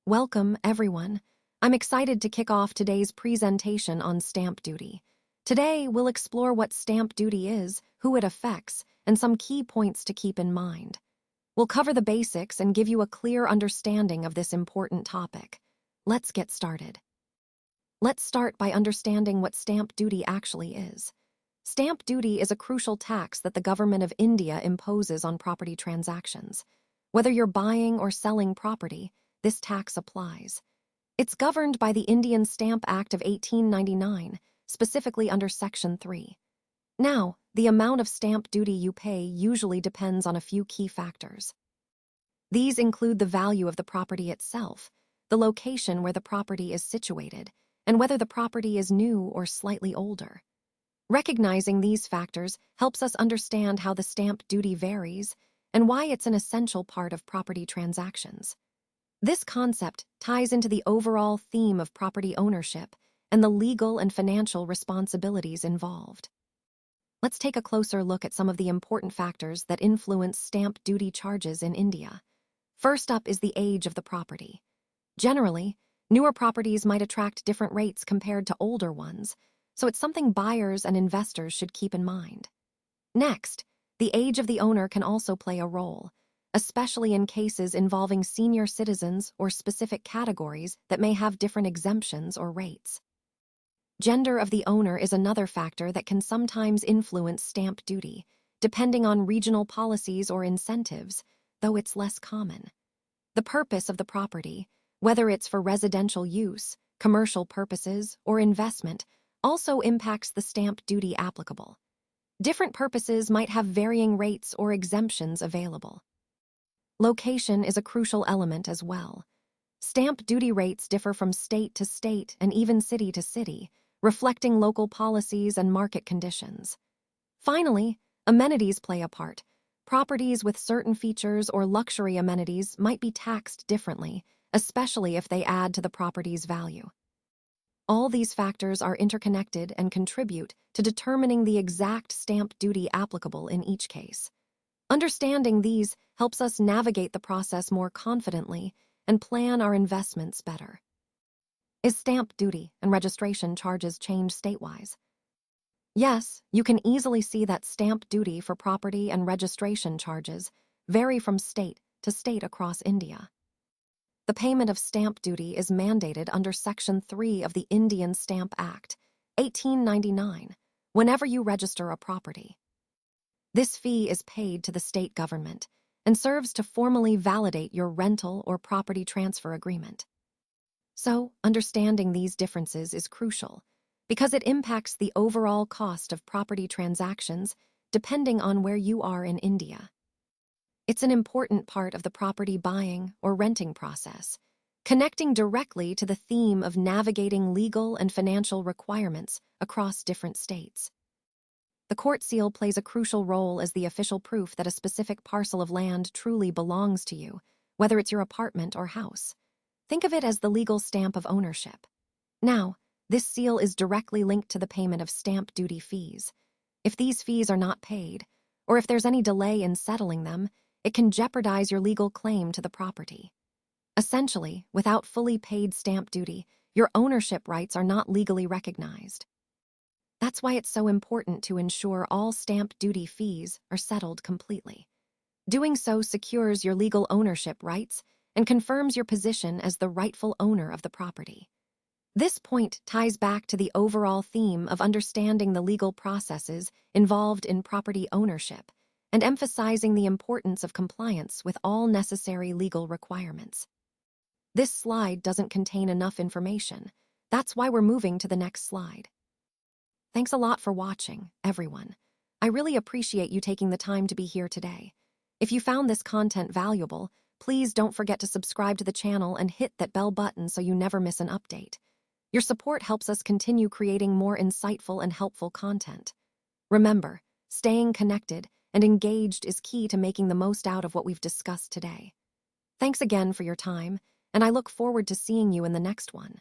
Welcome, everyone. I'm excited to kick off today's presentation on stamp duty. Today, we'll explore what stamp duty is, who it affects, and some key points to keep in mind. We'll cover the basics and give you a clear understanding of this important topic. Let's get started. Let's start by understanding what stamp duty actually is. Stamp duty is a crucial tax that the government of India imposes on property transactions. Whether you're buying or selling property, this tax applies. It's governed by the Indian Stamp Act of 1899, specifically under Section 3. Now, the amount of stamp duty you pay usually depends on a few key factors. These include the value of the property itself, the location where the property is situated, and whether the property is new or slightly older. Recognizing these factors helps us understand how the stamp duty varies and why it's an essential part of property transactions. This concept ties into the overall theme of property ownership and the legal and financial responsibilities involved. Let's take a closer look at some of the important factors that influence stamp duty charges in India. First up is the age of the property. Generally, newer properties might attract different rates compared to older ones, so it's something buyers and investors should keep in mind. Next, the age of the owner can also play a role, especially in cases involving senior citizens or specific categories that may have different exemptions or rates. Gender of the owner is another factor that can sometimes influence stamp duty, depending on regional policies or incentives, though it's less common. The purpose of the property, whether it's for residential use, commercial purposes, or investment, also impacts the stamp duty applicable. Different purposes might have varying rates or exemptions available. Location is a crucial element as well. Stamp duty rates differ from state to state and even city to city, reflecting local policies and market conditions. Finally, amenities play a part. Properties with certain features or luxury amenities might be taxed differently, especially if they add to the property's value. All these factors are interconnected and contribute to determining the exact stamp duty applicable in each case. Understanding these helps us navigate the process more confidently and plan our investments better. Is stamp duty and registration charges change state-wise? Yes, you can easily see that stamp duty for property and registration charges vary from state to state across India. The payment of stamp duty is mandated under Section 3 of the Indian Stamp Act, 1899, whenever you register a property. This fee is paid to the state government and serves to formally validate your rental or property transfer agreement. So, understanding these differences is crucial because it impacts the overall cost of property transactions depending on where you are in India. It's an important part of the property buying or renting process, connecting directly to the theme of navigating legal and financial requirements across different states. The court seal plays a crucial role as the official proof that a specific parcel of land truly belongs to you, whether it's your apartment or house. Think of it as the legal stamp of ownership. Now, this seal is directly linked to the payment of stamp duty fees. If these fees are not paid, or if there's any delay in settling them, it can jeopardize your legal claim to the property. Essentially, without fully paid stamp duty, your ownership rights are not legally recognized. That's why it's so important to ensure all stamp duty fees are settled completely. Doing so secures your legal ownership rights and confirms your position as the rightful owner of the property. This point ties back to the overall theme of understanding the legal processes involved in property ownership and emphasizing the importance of compliance with all necessary legal requirements. This slide doesn't contain enough information. That's why we're moving to the next slide. Thanks a lot for watching, everyone. I really appreciate you taking the time to be here today. If you found this content valuable, please don't forget to subscribe to the channel and hit that bell button so you never miss an update. Your support helps us continue creating more insightful and helpful content. Remember, staying connected and engaged is key to making the most out of what we've discussed today. Thanks again for your time, and I look forward to seeing you in the next one.